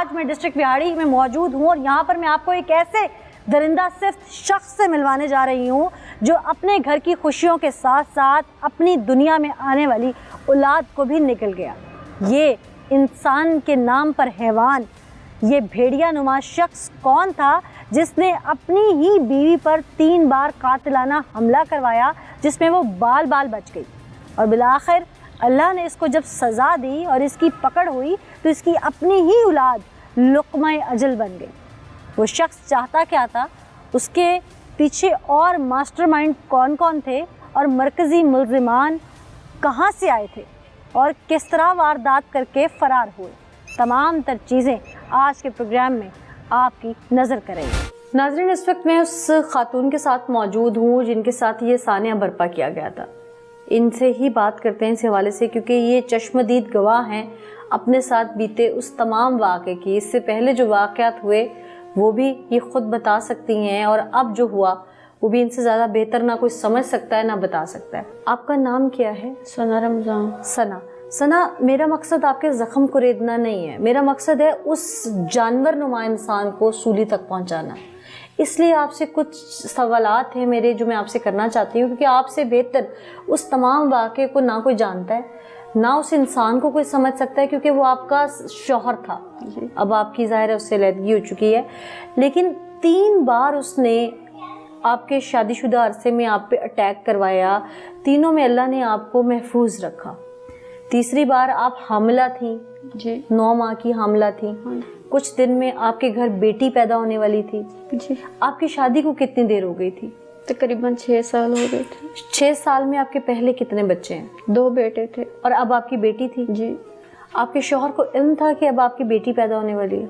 आज मैं डिस्ट्रिक्ट बिहाड़ी में मौजूद हूँ और यहाँ पर मैं आपको एक ऐसे दरिंदा सिर्फ शख्स से मिलवाने जा रही हूँ जो अपने घर की खुशियों के साथ साथ अपनी दुनिया में आने वाली औलाद को भी निकल गया। ये इंसान के नाम पर हैवान, ये भेड़िया नुमा शख्स कौन था जिसने अपनी ही बीवी पर 3 बार कातिलाना हमला करवाया, जिसमें वो बाल बाल बच गई और बिलाखिर अल्लाह ने इसको जब सज़ा दी और इसकी पकड़ हुई तो इसकी अपनी ही औलाद लुक़्मा अजल बन गई। वो शख्स चाहता क्या था, उसके पीछे और मास्टरमाइंड कौन कौन थे और मरकज़ी मुल्ज़िमान कहाँ से आए थे और किस तरह वारदात करके फ़रार हुए, तमाम तर चीज़ें आज के प्रोग्राम में आपकी नज़र करेंगे। नाज़रीन, इस वक्त मैं उस खातून के साथ मौजूद हूँ जिनके साथ ये सानिया बर्पा किया गया था। इनसे ही बात करते हैं इस हवाले से, क्योंकि ये चश्मदीद गवाह हैं अपने साथ बीते उस तमाम वाक़े की। इससे पहले जो वाक़यात हुए वो भी ये ख़ुद बता सकती हैं और अब जो हुआ वो भी इनसे ज़्यादा बेहतर ना कोई समझ सकता है ना बता सकता है। आपका नाम क्या है? सना रमज़ान। सना, मेरा मकसद आपके ज़ख्म को रेदना नहीं है, मेरा मकसद है उस जानवर नुमा इंसान को सूली तक पहुँचाना। इसलिए आपसे कुछ सवालात हैं मेरे जो मैं आपसे करना चाहती हूँ, क्योंकि आपसे बेहतर उस तमाम वाक़े को ना कोई जानता है ना उस इंसान को कोई समझ सकता है, क्योंकि वो आपका शौहर था। अब आपकी ज़ाहिर है उससे अलहदगी हो चुकी है, लेकिन 3 बार उसने आपके शादीशुदा अरसे में आप पे अटैक करवाया। तीनों में अल्लाह ने आपको महफूज रखा। तीसरी बार आप हामिला थी जी, 9 माह की हामिला थी। कुछ दिन में आपके घर बेटी पैदा होने वाली थी जी। आपकी शादी को कितनी देर हो गई थी? तकरीबन 6 साल हो गए थे। 6 साल में आपके पहले कितने बच्चे हैं? 2 बेटे थे और अब आपकी बेटी थी जी। आपके शौहर को इल्म था कि अब आपकी बेटी पैदा होने वाली है?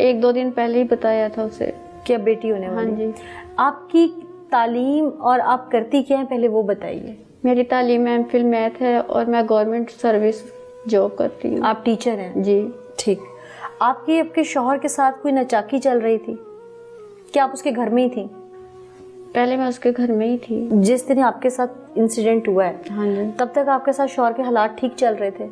1-2 दिन पहले ही बताया था उसे कि अब बेटी होने वाली है। हाँ जी। आपकी तालीम और आप करती क्या हैं पहले वो बताइए। मेरी तालीम एमफिल मैथ है और मैं गवर्नमेंट सर्विस जॉब करती हूँ। आप टीचर हैं जी। ठीक। आपके शौहर के साथ कोई नचाकी चल रही थी? क्या आप उसके घर में ही थी? पहले मैं उसके घर में ही थी। जिस दिन आपके साथ इंसिडेंट हुआ है हाँ जी, तब तक आपके साथ शौहर के हालात ठीक चल रहे थे?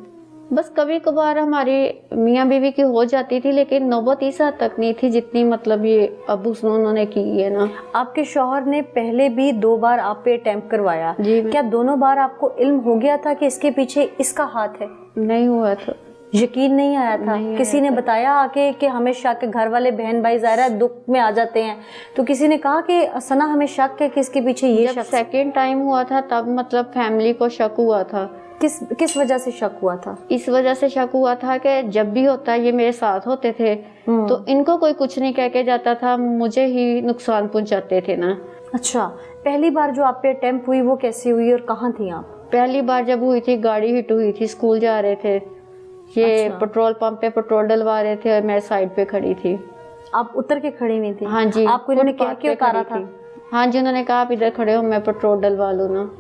बस कभी कभार हमारी मियाँ बीवी की हो जाती थी, लेकिन नौबत इस हद तक नहीं थी जितनी मतलब ये अब उन्होंने की है ना। आपके शौहर ने पहले भी 2 बार आप पे अटेम्प्ट करवाया जी। क्या दोनों बार आपको इल्म हो गया था कि इसके पीछे इसका हाथ है? नहीं हुआ था, यकीन नहीं आया था? किसी ने बताया आके कि हमें शक है? घर वाले बहन भाई ज़ाहिर है दुख में आ जाते हैं, तो किसी ने कहा कि सना हमें शक है कि इसके पीछे ये शख्स? सेकेंड टाइम हुआ था तब मतलब फैमिली को शक हुआ था। किस वजह से शक हुआ था? इस वजह से शक हुआ था कि जब भी होता है ये मेरे साथ होते थे तो इनको कोई कुछ नहीं कह के जाता था, मुझे ही नुकसान पहुंचाते थे ना। अच्छा, पहली बार जो आप पे अटेम्प्ट हुई वो कैसे हुई और कहाँ थी आप? पहली बार जब हुई थी गाड़ी हिट हुई थी, स्कूल जा रहे थे ये। अच्छा। पेट्रोल पंप पे पेट्रोल डलवा रहे थे और मैं साइड पे खड़ी थी। आप उतर के खड़ी हुई थी? हाँ जी। आपको इन्होंने कह के उतारा था? हाँ जी, उन्होंने कहा आप इधर खड़े हो, मैं पेट्रोल डलवा लूँ ना।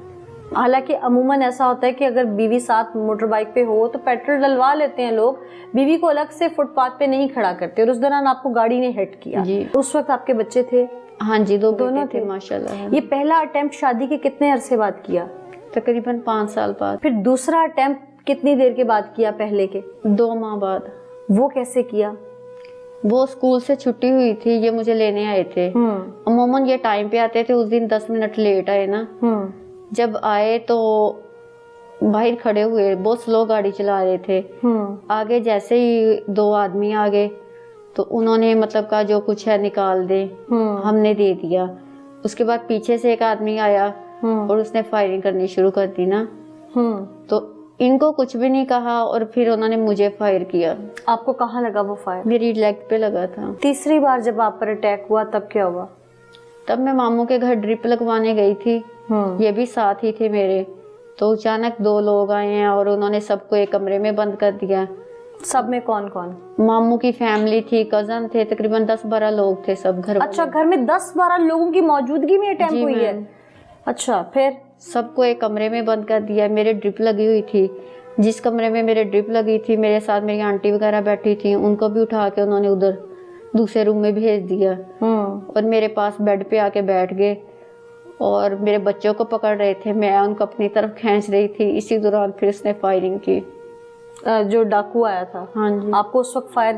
हालांकि अमूमन ऐसा होता है कि अगर बीवी साथ मोटर बाइक पे हो तो पेट्रोल डलवा लेते हैं लोग, बीवी को अलग से फुटपाथ पे नहीं खड़ा करते। और उस दौरान आपको गाड़ी ने हिट किया जी। उस वक्त आपके बच्चे थे? हाँ जी, दोनों थे माशाल्लाह। ये पहला अटेम्प्ट शादी के कितने अरसे बाद किया? तकरीबन 5 साल बाद। फिर दूसरा अटेम्प्ट कितनी देर के बाद किया पहले के? 2 माह बाद। वो कैसे किया? वो स्कूल से छुट्टी हुई थी, ये मुझे लेने आए थे। अमूमन ये टाइम पे आते थे, उस दिन 10 मिनट लेट आए ना। जब आए तो बाहर खड़े हुए, बहुत स्लो गाड़ी चला रहे थे। आगे जैसे ही 2 आदमी आ गए तो उन्होंने मतलब कहा जो कुछ है निकाल दे। हमने दे दिया। उसके बाद पीछे से एक आदमी आया और उसने फायरिंग करनी शुरू कर दी ना। तो इनको कुछ भी नहीं कहा और फिर उन्होंने मुझे फायर किया। आपको कहाँ लगा वो फायर? मेरी लेग पे लगा था। तीसरी बार जब आप पर अटैक हुआ तब क्या हुआ? तब मैं मामू के घर ड्रिप लगवाने गई थी, ये भी साथ ही थे मेरे। तो अचानक 2 लोग आए हैं और उन्होंने सबको एक कमरे में बंद कर दिया। सब में कौन कौन? मामू की फैमिली थी, कजन थे, तकरीबन 10-12 लोग थे सब घर। अच्छा, घर में 10-12 लोगों की मौजूदगी में अटैम्प्ट हुई है? अच्छा, फिर सबको एक कमरे में बंद कर दिया। मेरे ड्रिप लगी हुई थी, जिस कमरे में मेरे ड्रिप लगी थी मेरे साथ मेरी आंटी वगैरह बैठी थी, उनको भी उठा के उन्होंने उधर दूसरे रूम में भेज दिया। और मेरे पास बेड पे आके बैठ गए और मेरे बच्चों को पकड़ रहे थे, मैं उनको अपनी तरफ खींच रही थी। इसी दौरान फिर उसने फायरिंग की। जो डाकू आया था? हाँ जी। आपको उस वक्त फायर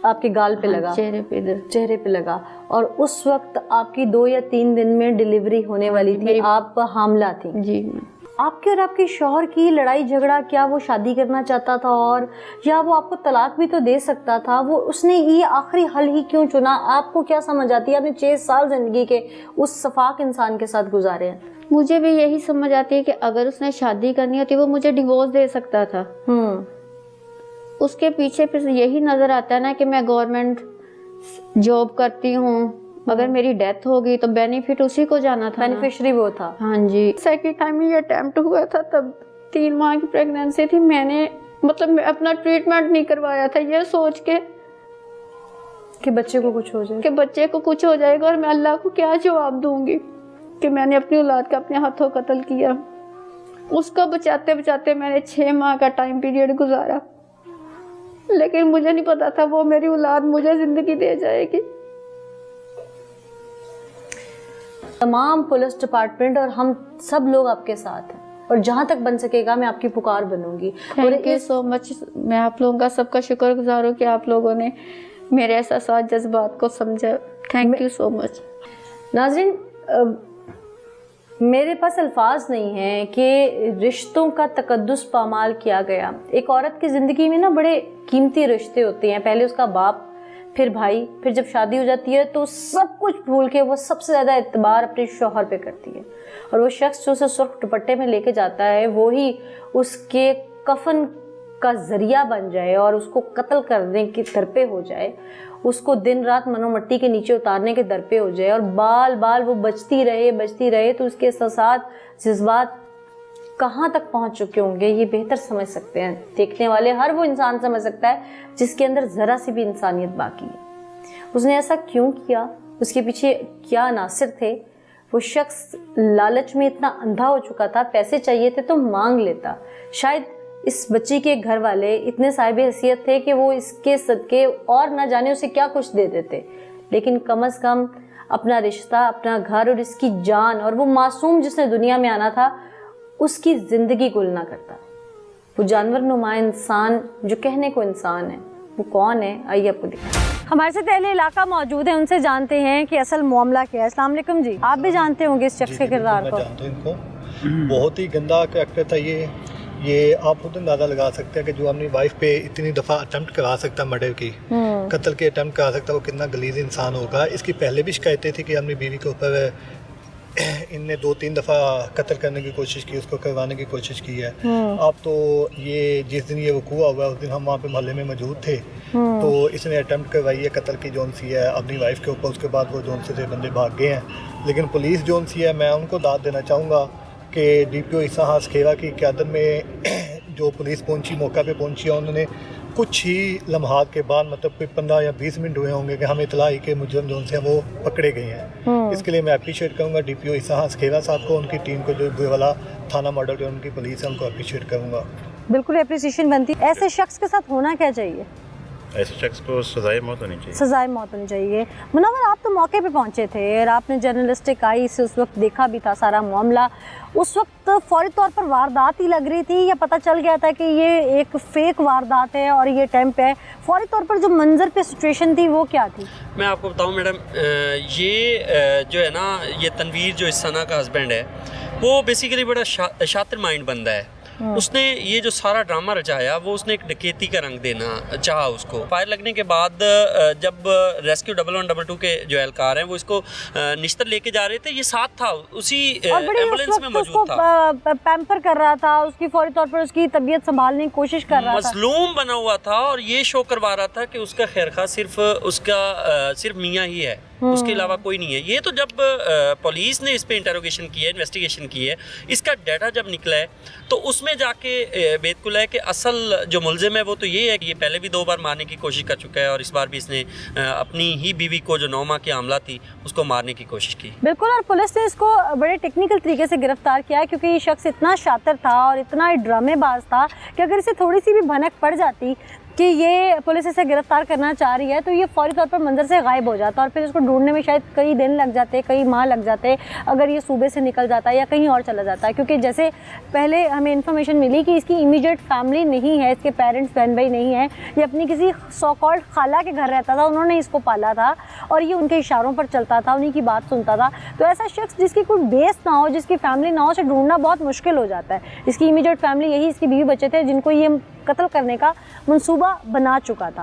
आपके गाल पे लगा, चेहरे पे, इधर चेहरे पे लगा। और उस वक्त आपकी 2 या 3 दिन में डिलीवरी होने वाली थी, आप हामला थी जी। आपके और आपके शौहर की लड़ाई झगड़ा, क्या वो शादी करना चाहता था और या वो आपको तलाक भी तो दे सकता था, वो उसने ये आखिरी हल ही क्यों चुना? आपको क्या समझ आती है? आपने 6 साल जिंदगी के उस सफाक इंसान के साथ गुजारे हैं। मुझे भी यही समझ आती है कि अगर उसने शादी करनी होती वो मुझे डिवोर्स दे सकता था। उसके पीछे फिर यही नजर आता है ना कि मैं गवर्नमेंट जॉब करती हूँ, अगर मेरी डेथ होगी तो बेनिफिट उसी को जाना था, बेनिफिशियरी वो था। हाँ जी। सेकंड टाइम ये अटेम्प्ट हुआ था, तब 3 माह की प्रेगनेंसी थी। मैंने मतलब मैं अपना ट्रीटमेंट नहीं करवाया था, ये सोच के कि बच्चे को कुछ हो जाए, कि बच्चे को कुछ हो जाएगा और मैं अल्लाह को क्या जवाब दूंगी कि मैंने अपनी औलाद का अपने हाथों कत्ल किया। उसको बचाते बचाते मैंने 6 माह का टाइम पीरियड गुजारा, लेकिन मुझे नहीं पता था वो मेरी औलाद मुझे जिंदगी दे जाएगी। तमाम पुलिस डिपार्टमेंट और हम सब लोग आपके साथ हैं और जहाँ तक बन सकेगा मैं आपकी पुकार बनूंगी। Thank you so much. मैं आप लोगों का सबका शुक्रगुजार हूँ कि आप लोगों ने मेरे एहसास जज्बात को समझा। Thank you so much. नाज़रीन, मेरे पास अल्फाज नहीं हैं कि रिश्तों का तकद्दुस पामाल किया गया। एक औरत की ज़िंदगी में ना बड़े कीमती रिश्ते होते हैं, पहले उसका बाप, फिर भाई, फिर जब शादी हो जाती है तो सब कुछ भूल के वो सबसे ज़्यादा एतबार अपने शौहर पे करती है और वो शख्स जो उसे सुर्ख दुपट्टे में लेके जाता है वो ही उसके कफन का जरिया बन जाए और उसको कत्ल करने के दर पे हो जाए, उसको दिन रात मनोमट्टी के नीचे उतारने के दर पे हो जाए और बाल बाल वो बचती रहे तो उसके एहसासात जज्बात कहाँ तक पहुँच चुके होंगे ये बेहतर समझ सकते हैं। देखने वाले हर वो इंसान समझ सकता है जिसके अंदर ज़रा सी भी इंसानियत बाकी है। उसने ऐसा क्यों किया, उसके पीछे क्या अनासिर थे? वो शख्स लालच में इतना अंधा हो चुका था, पैसे चाहिए थे तो मांग लेता। शायद इस बच्ची के घर वाले इतने साहिब हैसियत थे कि वो इसके सदके और न जाने उसे क्या कुछ दे देते, लेकिन कम से कम अपना रिश्ता, अपना घर और इसकी जान और वो मासूम जिसने दुनिया में आना था उसकी ज़िंदगी गुल ना करता। वो जानवर नुमा इंसान जो कहने को इंसान है, वो कौन है? आइए आपको दिखाएं। हमारे साथ अहले इलाका मौजूद है, उनसे जानते हैं कि असल मामला क्या है। अस्सलाम वालेकुम जी। आप भी जानते होंगे इस शख्स के किरदार को? मैं जानता हूं इनको, बहुत ही गंदा कैरेक्टर था ये आप खुद अंदाजा लगा सकते हैं कि जो अपनी वाइफ पे इतनी दफ़ा अटेम्प्ट करा सकता मर्डर की, कत्ल के अटेम्प्ट करा सकता, वो कितना गलीज इंसान होगा। इसकी पहले भी शिकायतें थी कि अपनी बीवी के ऊपर इनने 2-3 दफ़ा कत्ल करने की कोशिश की, उसको करवाने की कोशिश की है। अब तो ये जिस दिन ये वकूआ हुआ उस दिन हम वहाँ पे मोहल्ले में मौजूद थे, तो इसने अटेम्प्ट करवाई है कत्ल की जोन सी है अपनी वाइफ के ऊपर। उसके बाद वो जोन से बंदे भाग गए हैं, लेकिन पुलिस जोन सी है, मैं उनको दाद देना चाहूँगा कि DPO इसहास खेरा की क़यादत में जो पुलिस पहुंची, मौका पे पहुंची है, उन्होंने कुछ ही लम्हात के बाद मतलब कोई 15 या 20 मिनट हुए होंगे कि हमें इतला ही कि मुजरिम जो हैं वो पकड़े गए हैं। इसके लिए मैं अप्रिशिएट करूँगा DPO इसहास खेरा साहब को, उनकी टीम को, जो बुएवाला थाना मॉडल जो उनकी पुलिस है उनको अप्रिशिएट करूँगा। बिल्कुल अप्रिसिएशन बनती है। ऐसे शख्स के साथ होना क्या चाहिए? ऐसे शख्स को सजाए मौत होनी चाहिए। सजाए मौत होनी चाहिए। मुनव्वर, आप तो मौके पे पहुंचे थे और आपने जर्नलिस्टिक आई से उस वक्त देखा भी था सारा मामला। उस वक्त फौरी तौर पर वारदात ही लग रही थी या पता चल गया था कि ये एक फेक वारदात है और ये अटेम्प्ट है? फौरी तौर पर जो मंजर पे सिचुएशन थी वो क्या थी? मैं आपको बताऊं मैडम, ये जो है ना, ये तनवीर जो इस सना का हस्बैंड है वो बेसिकली बड़ा शातिर माइंड बंदा है। उसने ये जो सारा ड्रामा रचाया वो उसने एक डकैती का रंग देना चाहा उसको। फायर लगने के बाद जब रेस्क्यू 112 के जो एहलकार हैं वो इसको निश्तर लेके जा रहे थे, ये साथ था, उसी एम्बुलेंस में मौजूद था, पैम्पर कर रहा था, उसकी फौरी तौर पर उसकी तबीयत संभालने की कोशिश कर रहा था, मजलूम बना हुआ था और ये शो करवा रहा था कि उसका खैरखा सिर्फ मियाँ ही है, उसके अलावा कोई नहीं है। ये तो जब पुलिस ने इस पे इंटरोगेशन की है, इन्वेस्टिगेशन की है, इसका डाटा जब निकला है तो उसमें जाके बेदकुल है कि असल जो मुलजिम है वो तो ये है कि ये पहले भी 2 बार मारने की कोशिश कर चुका है और इस बार भी इसने अपनी ही बीवी को जो 9 माह की हमला थी उसको मारने की कोशिश की। बिल्कुल, और पुलिस ने इसको बड़े टेक्निकल तरीके से गिरफ्तार किया क्योंकि ये शख्स इतना शातिर था और इतना ड्रामेबाज था कि अगर इसे थोड़ी सी भी भनक पड़ जाती कि ये पुलिस इसे गिरफ्तार करना चाह रही है, तो ये फौरी तौर पर मंजर से गायब हो जाता और फिर इसको ढूंढने में शायद कई दिन लग जाते, कई माह लग जाते अगर ये सूबे से निकल जाता है या कहीं और चला जाता है। क्योंकि जैसे पहले हमें इन्फॉर्मेशन मिली कि इसकी इमीडिएट फैमिली नहीं है, इसके पेरेंट्स बहन भाई नहीं है, ये अपनी किसी सो कॉल्ड खाला के घर रहता था, उन्होंने इसको पाला था और ये उनके इशारों पर चलता था, उन्हीं की बात सुनता था। तो ऐसा शख्स जिसकी कोई बेस ना हो, जिसकी फैमिली ना हो, उसे ढूंढना बहुत मुश्किल हो जाता है। इसकी इमीडिएट फैमिली यही इसकी बीवी बच्चे थे जिनको ये कत्ल करने का मंसूबा बना चुका था।